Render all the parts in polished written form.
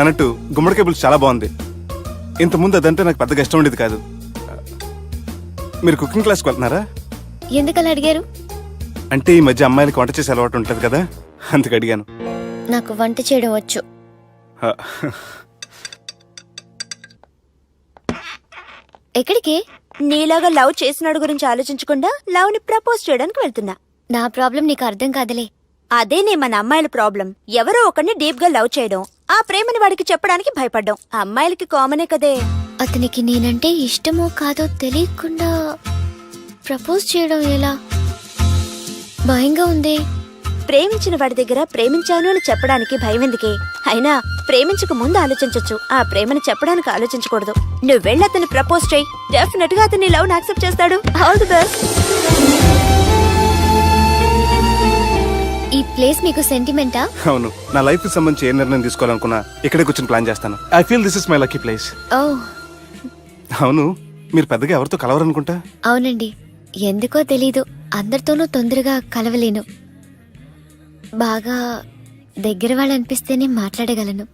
అన్నట్టు గుమ్మడికాయ పులుసు చాలా బాగుంది. ఇంతకుముందు అదంటే నాకు పెద్దగా ఇష్టం ఉండేది కాదు. మీరు కుకింగ్ క్లాస్కి వెళ్తున్నారా? ఎందుకలా అడిగారు? అంటే ఈ మధ్య అమ్మాయిలకి వంట చేసే అలవాటు ఉంటుంది కదా, అందుకు అడిగాను. నాకు వంట చేయడం వచ్చు. ఎక్కడికి? నీలాగా లవ్ చేసినాడు గురించి ఆలోచించకుండా లవ్ ని ప్రపోజ్ చేయడానికి వెళ్తున్నా. నా ప్రాబ్లం నీకు అర్థం కాదులే. అదేనే మన అమ్మాయిల ప్రాబ్లం. ఎవరో ఒకరిని డీప్ గా లవ్ చేయడం, ఆ ప్రేమని వాడికి చెప్పడానికి భయపడ్డం అమ్మాయిలకి కామనే కదే. అతనికి నేనంటే ఇష్టమో కాదో తెలియకుండా ప్రపోజ్ చేయడం ఎలా? భయంగా ఉంది. ప్రేమించిన వాడి దగ్గర ప్రేమించాను అని చెప్పడానికి భయం ఎందుకే? అయినా ప్రేమించక ముందు ఆలోచించొచ్చు, ఆ ప్రేమని చెప్పడానికి ఆలోచించకూడదు. నువ్వు వెళ్ళి అతన్ని ప్రపోజ్ చేయి, డెఫినెట్ గా అతన్ని లవ్ యాక్సెప్ట్ చేస్తాడు. All the best. ఈ ప్లేస్ మీకు సెంటిమెంటా? అవును, నా లైఫ్ కి సంబంధించి ఏ నిర్ణయం తీసుకోవాలనుకున్నా ఇక్కడే కూర్చొని ప్లాన్ చేస్తాను. I feel this is my lucky place. ఓ అవును, మీరు పెద్దగా ఎవరితో కలవరనుకుంటా? అవునండి, ఎందుకో తెలీదు, అందరితోనూ తొందరగా కలవలేను. బాగా దగ్గర వాళ్ళు అనిపిస్తేనే మాట్లాడగలను.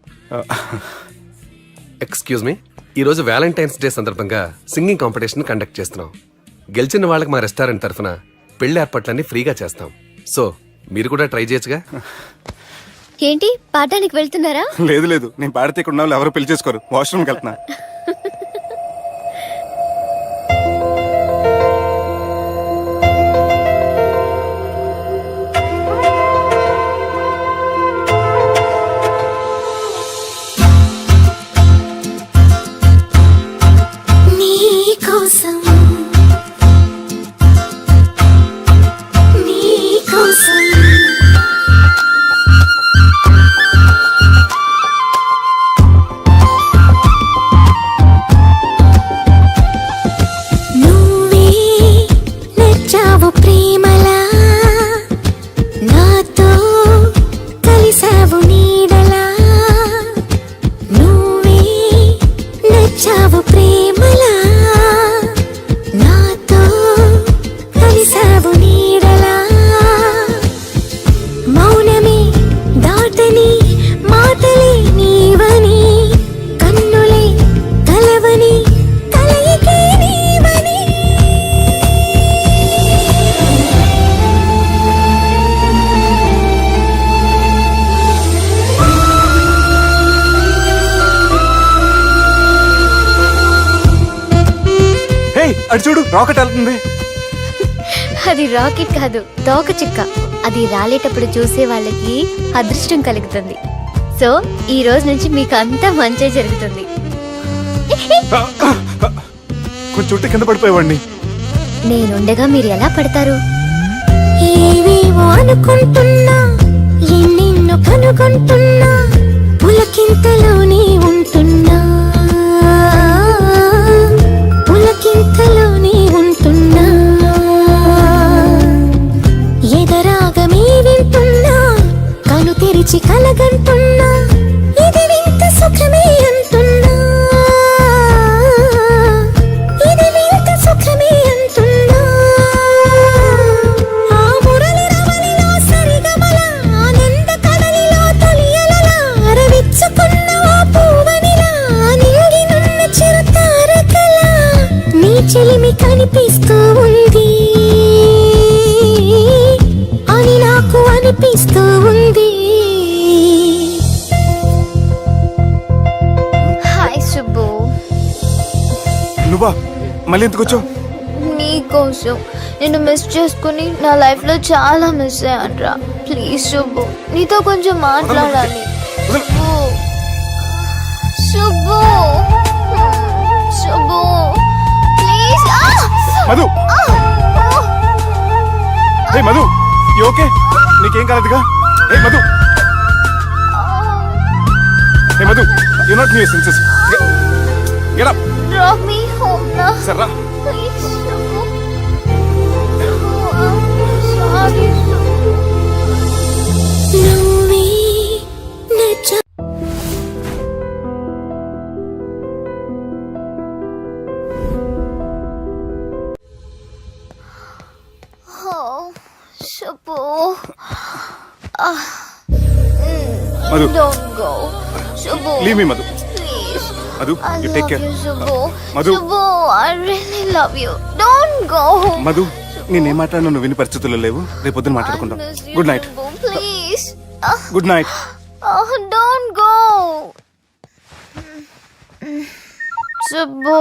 ఎక్స్క్యూజ్ మీ, ఈరోజు వ్యాలంటైన్స్ డే సందర్భంగా సింగింగ్ కాంపిటీషన్ కండక్ట్ చేస్తున్నాం. గెలిచిన వాళ్ళకి మా రెస్టారెంట్ తరఫున పెళ్లి ఏర్పాట్లన్నీ ఫ్రీగా చేస్తాం. సో మీరు కూడా ట్రై చేయొచ్చుగా. ఏంటి, పాడడానికి వెళ్తున్నారా? లేదు లేదు, నేను పాడితే ఇక్కడ ఉన్న వాళ్ళు ఎవరు పెళ్లి చేసుకోరు. వాష్రూమ్కి వెళ్తున్నా. అటు చూడు, రాకెట్ వెళ్తుంది. అది రాకెట్ కాదు, తోక చుక్క. అది రాలేటప్పుడు చూసే వాళ్ళకి అదృష్టం కలుగుతుంది. సో ఈ రోజు నుంచి మీకు అంతా మంచి జరుగుతుంది. కొంచెం చుట్టూ కింద పడిపోయేవాడిని. నేనుండగా మీరు ఎలా పడతారు? ఏవేవో అనుకుంటున్నా, ఎన్నెన్నో కనుగొంటున్నా, పులకింతలోనే ఉంటున్నా, పులకింతలోనే ఉంటున్నా, ఎదరాగమే వింటున్నా, కను తెరిచి కలగంటున్నా, ఇది వింత సుఖమే అంటున్నా, ఇది వింత సుఖమే అంటున్నా. ఆ మురళి రమణిలో సరిగమల, ఆనంద కడలిలో తొలియలల, అరవిచ్చుకున్న ఆ పూవనిలా, నింగినున్న చిరుతారకల, నీ చెలిమి కనిపిస్తూ ఉంది అని నాకు అనిపిస్తూ ఉంది. హాయ్ సుబ్బు. నువ్వా? మళ్ళీ ఎందుకు వచ్చావు? నీకోసం నేను మిస్ చేసుకుని నా లైఫ్ లో చాలా మిస్ అయ్యానురా. ప్లీజ్ సుబ్బు, నీతో కొంచెం మాట్లాడాలి. Subbu, Subbu, Subbu, please. Madhu, hey Madhu, you okay? నీకేం కాలేదుగా? Hey Madhu, hey Madhu, you not new senses. Get up. Drop me home నా. సర్రా. ప్లీజ్ సుబ్బు. సారీ సుబ్బు. నువ్వే నచ్చ Subbu. Madhu. Don't go. Subbu. Leave me Madhu. Please. Madhu, I you love take care. you, Subbu. Madhu. Subbu, I really love you. Don't go. Madhu, నేనేం మాట్లాడినా నువ్వు విని పరిస్థితుల్లో లేవు. రేపు పొద్దున మాట్లాడుకుందాం. I miss you, good night. Subbu, please. Good night. Don't go. Subbu,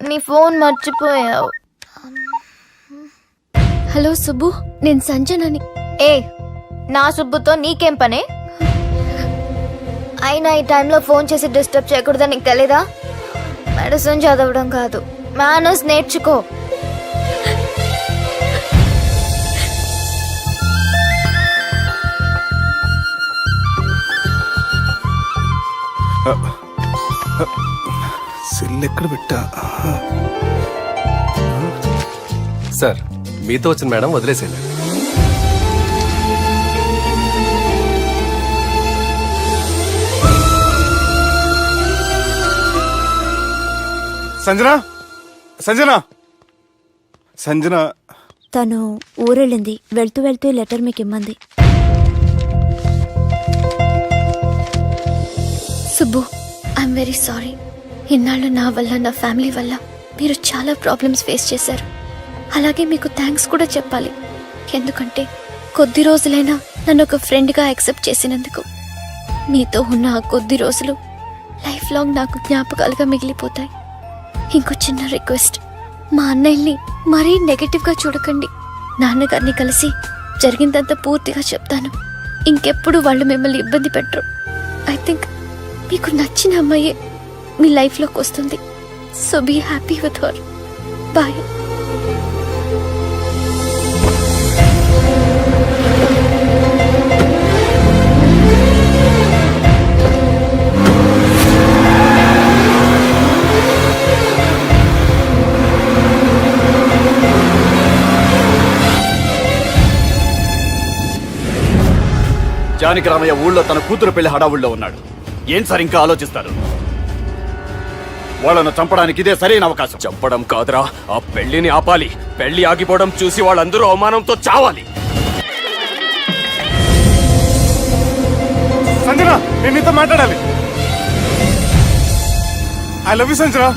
నీ ఫోన్ మర్చిపోయావు. హలో సుబ్బు, నేను సంజనని. ఏ, నా సుబ్బుతో నీకేం పనే? అయినా ఈ టైంలో ఫోన్ చేసి డిస్టర్బ్ చేయకూడదని నీకు తెలీదా? మెడిసిన్ చదవడం కాదు, మేనర్స్ నేర్చుకో. సెల్ ఎక్కడ పెట్టా? సార్ మీతో వచ్చిన మేడం వదిలేసేయండి. సంజన, సంజన, సంజన. తను ఊరెళ్ళింది. వెళ్తూ వెళ్తూ ఈ లెటర్ మీకు ఇమ్మంది. Subbu, I'm very sorry. ఇన్నాళ్ళు నా వల్ల, నా ఫ్యామిలీ వల్ల మీరు చాలా ప్రాబ్లమ్స్ ఫేస్ చేశారు. అలాగే మీకు థ్యాంక్స్ కూడా చెప్పాలి. ఎందుకంటే కొద్ది రోజులైనా నన్ను ఒక ఫ్రెండ్గా యాక్సెప్ట్ చేసినందుకు. మీతో ఉన్న ఆ కొద్ది రోజులు లైఫ్ లాంగ్ నాకు జ్ఞాపకాలుగా మిగిలిపోతాయి. ఇంకో చిన్న రిక్వెస్ట్, మా అన్నయ్యని మరీ నెగటివ్గా చూడకండి. నాన్నగారిని కలిసి జరిగిందంతా పూర్తిగా చెప్తాను. ఇంకెప్పుడు వాళ్ళు మిమ్మల్ని ఇబ్బంది పెట్టరు. ఐ థింక్ మీకు నచ్చిన అమ్మాయే మీ లైఫ్లోకి వస్తుంది. So be happy with her. Bye. Janaki Ramayya ఊళ్ళో తన కూతురు పెళ్లి హడావుల్లో ఉన్నాడు. ఏం సార్ ఇంకా ఆలోచిస్తారు? వాళ్ళను చంపడానికి ఇదే సరైన అవకాశం. చంపడం కాదురా, ఆ పెళ్లిని ఆపాలి. పెళ్లి ఆగిపోవడం చూసి వాళ్ళందరూ అవమానంతో చావాలి. సంజన, నేను నీతో మాట్లాడాలి. I love you Sanjana,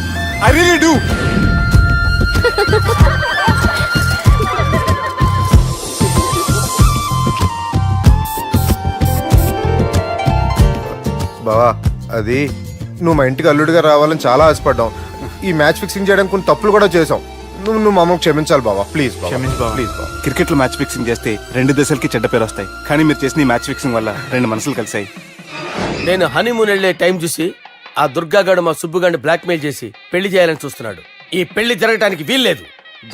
I really do. బావా, అది నువ్వు మా ఇంటికి అల్లుడిగా రావాలని చాలా ఆశపడ్డాం. ఈ మ్యాచ్ ఫిక్సింగ్ చేయడానికి కొన్ని తప్పులు కూడా చేసాం. నువ్వు మా అమ్మకు క్షమించాలి బావా, ప్లీజ్. క్షమించు బావ. ప్లీజ్ బావా. క్రికెట్ లో మ్యాచ్ ఫిక్సింగ్ చేస్తే 2 దేశాలకి చెడ్డ పేరు వస్తాయి. కానీ మీరు చేసిన ఈ మ్యాచ్ ఫిక్సింగ్ వల్ల 2 మనసులు కలిసాయి. నేను హనీమూన్ వెళ్లే టైం చూసి ఆ దుర్గాగాడు మా సుబ్బుగాడిని బ్లాక్మెయిల్ చేసి పెళ్లి చేయాలని చూస్తున్నాడు. ఈ పెళ్లి జరగటానికి వీల్లేదు.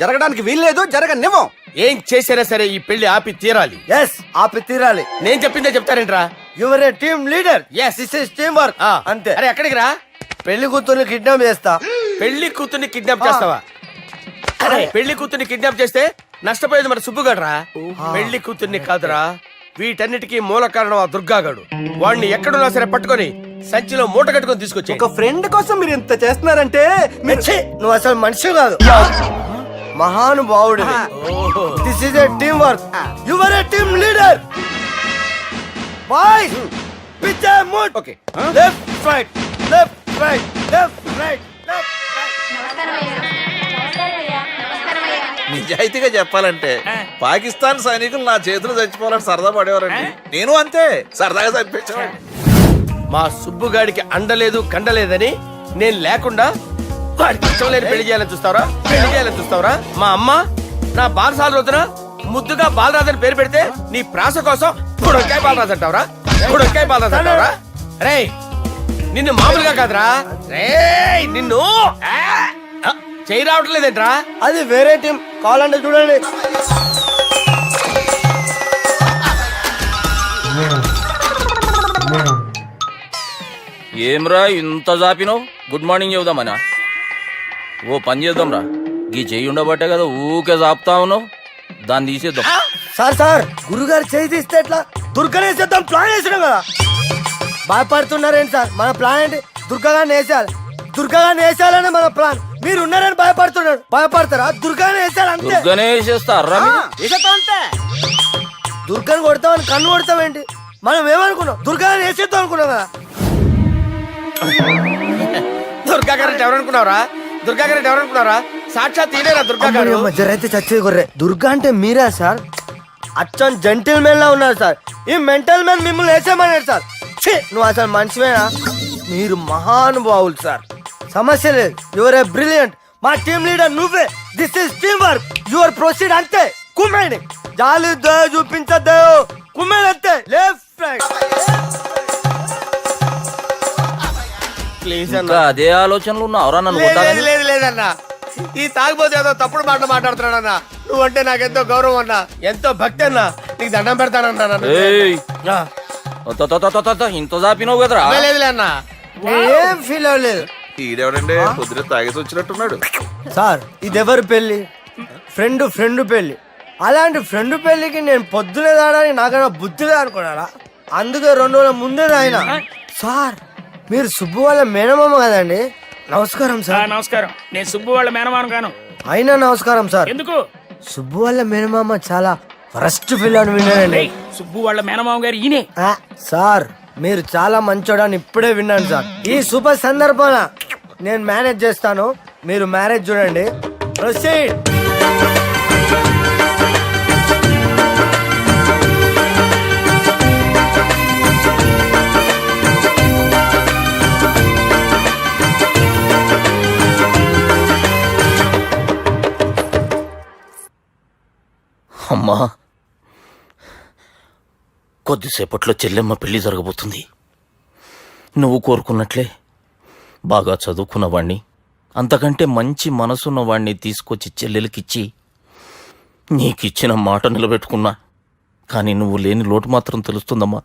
జరగడానికి వీల్లేదు, జరగనివ్వం. ఏం చేసినా సరే ఈ పెళ్లి ఆపి తీరాలి. ఎస్, ఆపి తీరాలి. నేను చెప్పిందే చెప్తారేంట్రా? Your a team leader. Yes. This is team work. అంతే. అరే ఎక్కడికి రా? పెళ్లి కూతుర్ని కిడ్నాప్ చేస్తా. పెళ్లి కూతుర్ని కిడ్నాప్ చేస్తావా? అరే పెళ్లి కూతుర్ని కిడ్నాప్ చేస్తే నష్టపోయేది మన సుబ్బుగాడురా. పెళ్లి కూతుర్ని కాదురా, వీటన్నిటికీ మూల కారణం ఆ దుర్గాగాడు. వాడిని ఎక్కడున్నా సరే పట్టుకొని సంచిలో మూట కట్టుకొని తీసుకొచ్చి. ఒక ఫ్రెండ్ కోసం మీరు ఇంత చేస్తున్నారంటే నువ్వు అసలు మనిషి కాదు, మహానుభావుడు. This is a team work. Your a team leader. Boys, pitch A mood. Okay. Left right, left right, left right, left right. నిజాయితీగా చెప్పాలంటే పాకిస్తాన్ సైనికులు నా చేతులు చచ్చిపోవాలని సరదా పడేవారండి. నేను అంతే సరదాగా చనిపించేవాడిని. మా సుబ్బుగాడికి అండలేదు కండలేదని నేను లేకుండా వాడికి ఇష్టం లేని పెళ్లి చేయాలని చూస్తావరా? పెళ్లి చేయాలని చూస్తావరా? మా అమ్మ నా బాలసాల రోజున ముద్దుగా బాలరాజు అని పేరు పెడితే నీ ప్రాస కోసం బుడక్కాయ బాలరాజు అంటావరా? బుడక్కాయ బాలరాజు అంటావరా? రే నిన్ను మామూలుగా కాదురా, రే నిన్ను చేయి రావట్లేదేంట్రా? అది వేరే టీం, కావాలంటే చూడండి. ఏమ్రా ఇంత జాపినావు? Good morning చెబుదామనా? ఓ పని చేద్దాంరా, గీ చెయ్యి ఉండబట్టే కదా ఊకే జాపుతా ఉన్నావు. దాన్ని తీసేద్దాం. సార్ గురుగారు చేయి తీస్తే ఎట్లా? దుర్గనేసేద్దాం ప్లాన్ వేసినాం కదా. భయపడుతున్నారేంటి సార్? మన ప్లాన్ ఏంటి? దుర్గాగాన్ని వేసేయాలి. దుర్గాగాన్ని వేసేయాలని మన ప్లాన్. మీరు ఉన్నారని భయపడుతున్నాడు. భయపడతారా? దుర్గాని వేసేయాలి అంతే. దుర్గనే వేసేస్తారా? దుర్గాని కొడతామని కన్ను కొడతామేంటి? మనం ఏమనుకున్నాం? దుర్గాని వేసేద్దాం అనుకున్నాం కదా. దుర్గా గారు ఎవరనుకున్నారా? దుర్గా గారు ఎవరనుకున్నారా? సాక్షాత్ తీరేరా దుర్గా గారు. జరైతే చచ్చేది గొర్రె. దుర్గా అంటే మీరా సార్? అచ్చం జెంటిల్ మెన్ లా ఉన్నారు సార్. ఈ మెంటల్ మెన్ మిమ్మల్ని వేసేమన్నాడు సార్. ఛీ, నువ్వు అసలు మనిషివేనా? మీరు మహానుభావులు సార్. సమస్య లేదు. Your a brilliant. మా టీమ్ లీడర్ నువ్వే. This is team work. Your proceed అంతే. కుమ్మేడి జాలి దయ చూపించద్దు. కుమ్మేడి అంతే. Left right. ప్లీజ్ ఇంకా అదే ఆలోచనలు ఉన్నావురా నన్ను కొట్టాలని? లేదు లేదన్నా, ఈ తాగిపోతే ఏదో తప్పుడు మాటలు మాట్లాడుతున్నాడన్నా. నువ్వంటే నాకెంతో గౌరవం అన్నా, ఎంతో భక్తి అన్నా. నీకు దండం పెడతానన్నా నన్ను. ఏయ్, ఇంత దాపినావు కదరా? లేదులే అన్నా. ఏం ఫీల్ అవ్వలేదు ఈడెవడండి పొద్దున తాగేసి వచ్చినట్టున్నాడు. సార్. ఇది ఎవరి పెళ్లి? ఫ్రెండ్ పెళ్లి. అలాంటి ఫ్రెండ్ పెళ్లికి నేను పొద్దునే తాగడానికి నాకన్నా బుద్ధిగా అనుకున్నారా? అందుకే 2 రోజుల ముందే ఆయన. సార్ మీరు సుబ్బు వాళ్ళ మేనమామ కదండి? నమస్కారం సార్. నమస్కారం. నేను సుబ్బు వాళ్ళ మేనమాను గాను. అయినా నమస్కారం సార్. ఎందుకు? సుబ్బు వాళ్ళ మేనమామ చాలా ఫస్ట్ ఫిల్ అని విన్నానండి. సుబ్బు వాళ్ళ మేనమామ గారు ఈయనే. సార్ మీరు చాలా మంచోడని ఇప్పుడే విన్నాను సార్. ఈ శుభ సందర్భాన నేను మేనేజ్ చేస్తాను, మీరు మ్యారేజ్ చూడండి. ప్రొసీడ్. అమ్మా, కొద్దిసేపట్లో చెల్లెమ్మ పెళ్లి జరగబోతుంది. నువ్వు కోరుకున్నట్లే బాగా చదువుకున్నవాణ్ణి, అంతకంటే మంచి మనసున్నవాణ్ణి తీసుకొచ్చి చెల్లెలకిచ్చి నీకిచ్చిన మాట నిలబెట్టుకున్నా. కానీ నువ్వు లేని లోటు మాత్రం తెలుస్తుందమ్మా.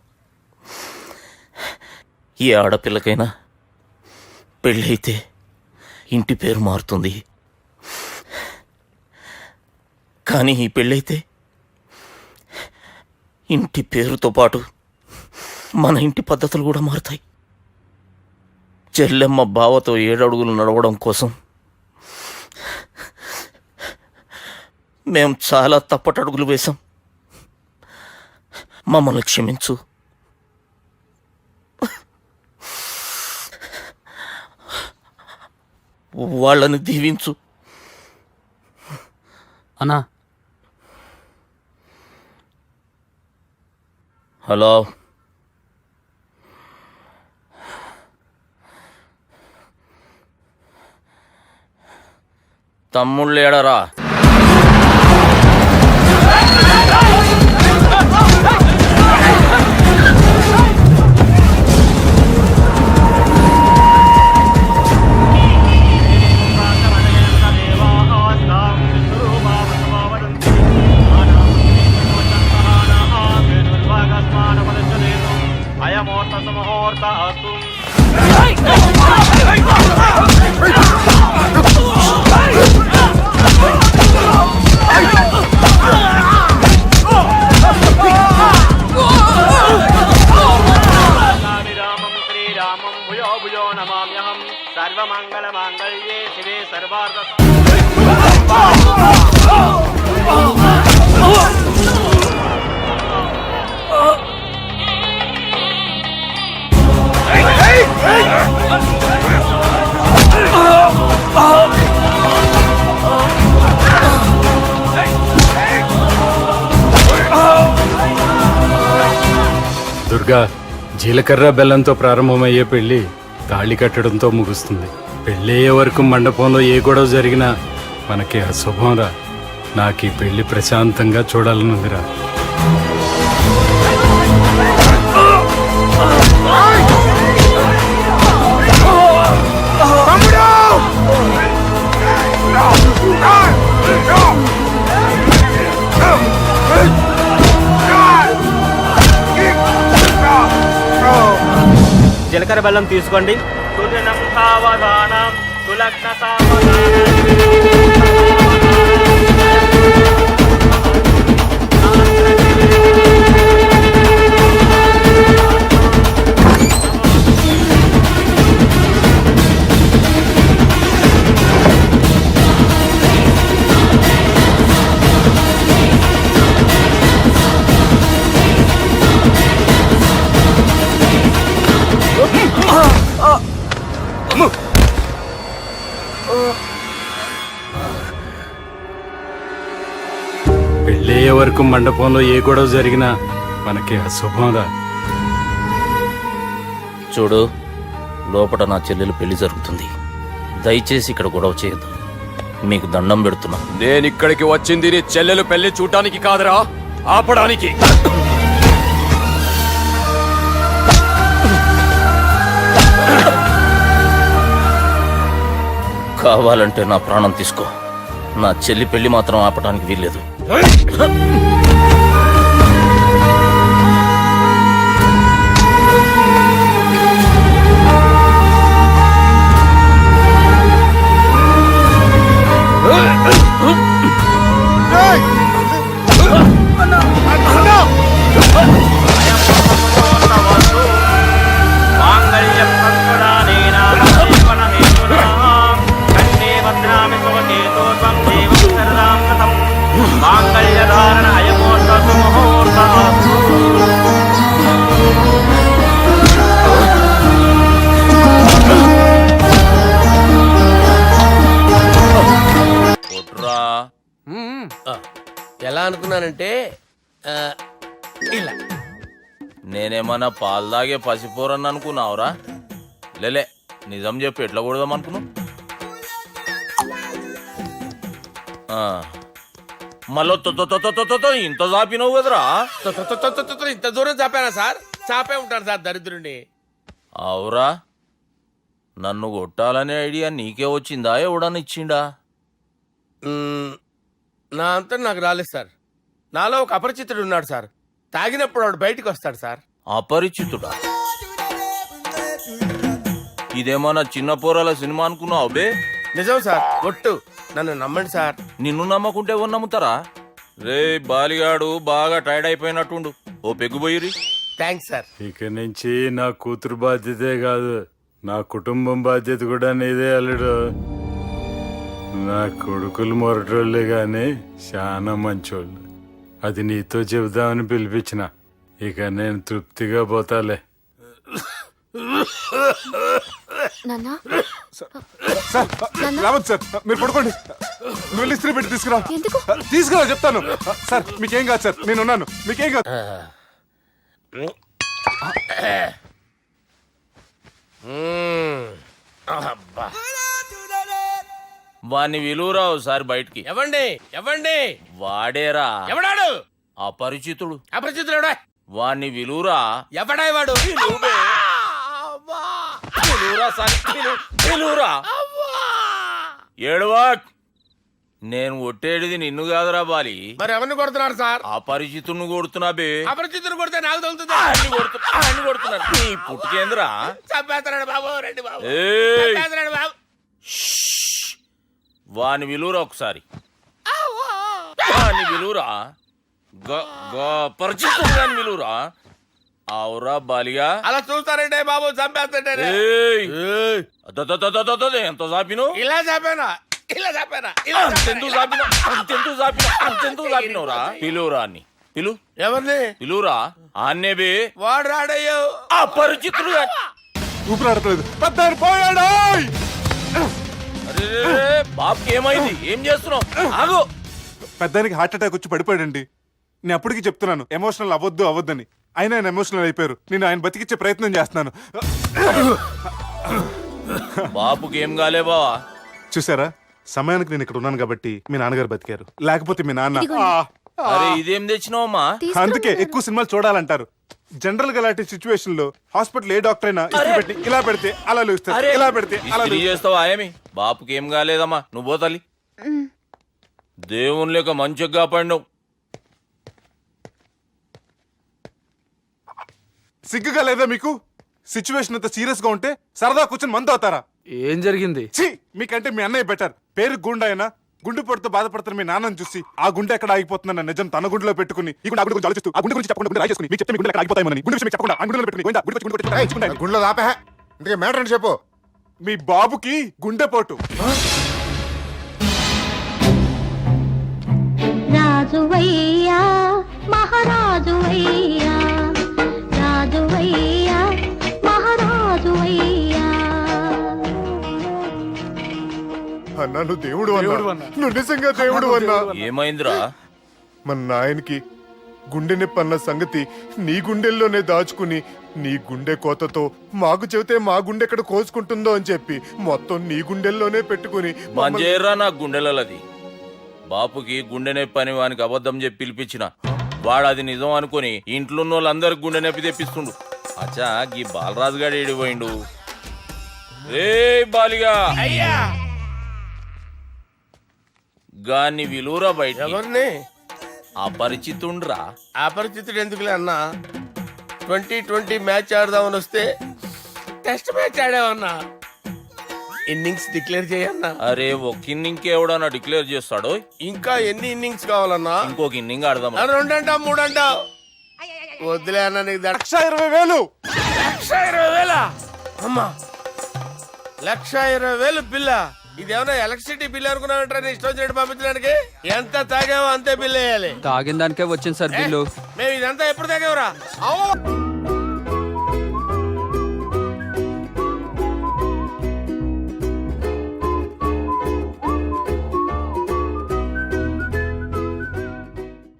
ఏ ఆడపిల్లకైనా పెళ్ళైతే ఇంటి పేరు మారుతుంది, కానీ ఈ పెళ్ళైతే ఇంటి పేరుతో పాటు మన ఇంటి పద్ధతులు కూడా మారుతాయి. చెల్లెమ్మ బావతో 7 అడుగులు నడవడం కోసం మేం చాలా తప్పటడుగులు వేశాం. మమ్మల్ని క్షమించు. వాళ్ళని దీవించు. అన్నా, హలో, తమ్ముళ్ళు ఏడరా? దుర్గా, జీలకర్ర బెల్లంతో ప్రారంభమయ్యే పెళ్లి తాళి కట్టడంతో ముగుస్తుంది. పెళ్ళయ్యే వరకు మండపంలో ఏ గొడవ జరిగినా మనకి అశుభంరా. నాకు ఈ పెళ్లి ప్రశాంతంగా చూడాలనుందిరా. జీలకర్ర బెల్లం తీసుకోండి. వరకు మండపంలో ఏ గొడవ జరిగినా మనకి అశుభంరా. చూడు, లోపల నా చెల్లెలు పెళ్లి జరుగుతుంది. దయచేసి ఇక్కడ గొడవ చేయొద్దు. మీకు దండం పెడుతున్నా. నేను ఇక్కడికి వచ్చింది నీ చెల్లెలు పెళ్లి చూడటానికి కాదురా, ఆపడానికి. కావాలంటే నా ప్రాణం తీసుకో, నా చెల్లి పెళ్లి మాత్రం ఆపడానికి వీల్లేదు. ఎలా అనుకున్నానంటే ఇలా నేనేమన్నా పాలు తాగే పసిపోరని అనుకున్నావురా? లేలే, నిజం చెప్పి ఎట్లా కొడదాం అనుకున్నావు? మళ్ళీ ఇంత చాపినావు కదరా? ఇంత దూరం చాపానా సార్? చాపే ఉంటాను సార్ దరిద్రుడిని. అవురా, నన్ను కొట్టాలనే ఐడియా నీకే వచ్చిందా? ఎవడన్నా ఇచ్చిండా? నా అంతా నాకు రాలేదు సార్. నాలో ఒక అపరిచితుడు ఉన్నాడు సార్. తాగినప్పుడు వాడు బయటికి వస్తాడు సార్. అపరిచితుడా? ఇదేమన్నా చిన్న పోరాల సినిమా అనుకున్నావు బే? నిజం సార్, ఒట్టు, నన్ను నమ్మండి సార్. నిన్ను నమ్మకుంటే ఎవరు నమ్ముతారా? రే బాలిగాడు బాగా టైర్డ్ అయిపోయినట్టుండు, ఓ పెగ్గుబోయిరి. Thanks sir. ఇక నుంచి నా కూతురు బాధ్యతే కాదు, నా కుటుంబం బాధ్యత కూడా నీదే అల్లుడు. నా కొడుకులు మొరటోళ్ళే గాని చాలా మంచోళ్ళు. అది నీతో చెబుదామని పిలిపించిన. ఇక నేను తృప్తిగా పోతాలే. నాన్నా, సార్ రావద్దు సార్, మీరు పడుకోండి. నువ్వు వెళ్ళి ఇస్త్రీ పెట్టి తీసుకురా. ఎందుకు? తీసుకురా చెప్తాను. సార్ మీకేం కాదు సార్, నేనున్నాను, మీకేం కాదు. వాణ్ణి విలువరావు సార్ బయటికి. ఎవండి ఎవండి? వాడేరా. ఎవడాడు? అపరిచితుడు. అపరిచితుడు వాణ్ణి విలువరా. ఎవడా వాడు? విలువరా సార్, విలువరా. ఏడవా, నేను కొట్టేడిది నిన్ను కాదురా బాలి. మరి ఎవరిని కొడుతున్నారు సార్? అపరిచితుడిని కొడుతున్నా బే. అపరిచితుడు కొడితే నాకు తగులుతుంది. అన్ని కొడుతున్నారు. నీ పుట్టుకేంద్రా? చంపేస్తున్నాడు బాబు, రండి బాబు. ఏయ్, చంపేస్తున్నాడు బాబు. వాని విలువరా ఒకసారి. వాని విలువరా. పరిచితుడు గాని విలువరా. అవురా బాలిగా. అలా చూస్తారంటే బాబు, చంపేస్తాడే. ఎంత చాపిను? ఇలా చాపానా? ఇలా చాపానా? అంతెందుకు చాపినవురా? పిలువురా అన్ని పిలు. ఎవరిని పిలువురా? ఆన్నే బే. వాడు రాడయ్యో. అపరిచితుడు ఊపిరాడట్లేదు. పెద్ద పోయాడు. బాబుకి ఏమైంది? ఏం చేస్తున్నావు? ఆగు. పెద్దానికి హార్ట్ అటాక్ వచ్చి పడిపోయాడండి. నేను అప్పటికి చెప్తున్నాను ఎమోషనల్ అవ్వద్దని. అయినా ఆయన ఎమోషనల్ అయిపోయారు. నేను ఆయన బతికిచ్చే ప్రయత్నం చేస్తున్నాను. బాబుకి ఏం కాలే బావా? చూసారా, సమయానికి నేను ఇక్కడ ఉన్నాను కాబట్టి మీ నాన్నగారు బతికారు. లేకపోతే మీ నాన్న. అరే ఇదేం తెచ్చినావమ్మా? అందుకే ఎక్కువ సినిమాలు చూడాలంటారు. జనరల్ గా అలాంటి సిచ్యువేషన్ లో హాస్పిటల్ ఏ డాక్టర్ అయినా ఇస్త్రీ పెట్టి ఇలా పెడితే అలా లూస్తారు, ఇలా పెడితే అలా చేస్తావా? ఏమి బాపుకి ఏం కాలేదమ్మా, నువ్వు పోతాలి. దేవుని లేక మంచిగా పడినావు. సిగ్గుగా లేదా మీకు? సిచ్యువేషన్ అంత సీరియస్ గా ఉంటే సరదా కూర్చొని మందు అవుతారా? ఏం జరిగింది? ఛీ, మీకంటే మీ అన్నయ్య బెటర్. పేరు గుండె అయినా గుండె పడుతూ బాధపడుతున్న మీ నాన్నని చూసి ఆ గుండె ఎక్కడ ఆగిపోతుందన్న నిజం తన గుండెలో పెట్టుకుని ఈ గుండె గురించి ఆలోచిస్తూ ఆ గుండె గురించి చెప్పకుండా గుండె రాజేసుకుని మీకు చెప్తే మీ గుండె ఎక్కడ ఆగిపోతాయని గుండె విషయం చెప్పకుండా ఆ గుండెలో పెట్టుకుని గుండెలో దాపే. ఇందుకే మ్యాటర్ అని చెప్పు. మీ బాబుకి గుండెపోటు. రాజువయ్యా మహారాజువయ్యా, రాజువయ్యా మహారాజువయ్యా. అన్నా నువ్వు దేవుడు అన్నా, నువ్వు నిజంగా దేవుడు అన్నా. ఏమైందిరా? మన నాయనకి గుండె నొప్పి అన్న సంగతి నీ గుండెల్లోనే దాచుకుని నీ గుండె కోతతో మాకు చెబితే మా గుండె ఎక్కడ కోసుకుంటుందో అని చెప్పి మొత్తం నీ గుండెల్లోనే పెట్టుకుని మంజేరా నా గుండెలది బాపుకి గుండె నొప్పి అని వానికి అబద్ధం చెప్పి పిలిపించిన వాడు అది నిజం అనుకుని ఇంట్లో వాళ్ళందరికి గుండె నొప్పి తెప్పిస్తుండు. అచ్చా గీ బాలరాజు గారు ఏడిపోయిండు. రే బాలిగా అయ్యా గాన్ని విలువరా బయట ఎవరిని అపరిచితుండ్రా. అపరిచితుడు ఎందుకులే అన్నా 2020 మ్యాచ్ ఆడదామని వస్తే టెస్ట్ మ్యాచ్ ఆడామన్నా. ఇన్నింగ్స్ డిక్లేర్ చేయన్నా. అరే ఒక ఇన్నింగ్ ఎవడన్నా డిక్లేర్ చేస్తాడో? ఇంకా ఎన్ని ఇన్నింగ్స్ కావాలన్నా? ఇంకొక ఇన్నింగ్ ఆడదాం. 2 అంటావు 3 అంటావు? వద్దులే అన్న నీకు 1,20,000. 1,20,000 అమ్మా 1,20,000 బిల్ల. ఇదేమన్నా ఎలక్ట్రిసిటీ బిల్ అనుకున్నావంటారా? నీ ఇష్టం వచ్చినట్టు పంపించడానికి ఎంత తాగావో అంతే బిల్ వేయాలి. తాగిన దానికే వచ్చింది సార్ బిల్లు. మేము ఇదంతా ఎప్పుడు తాగేవరా?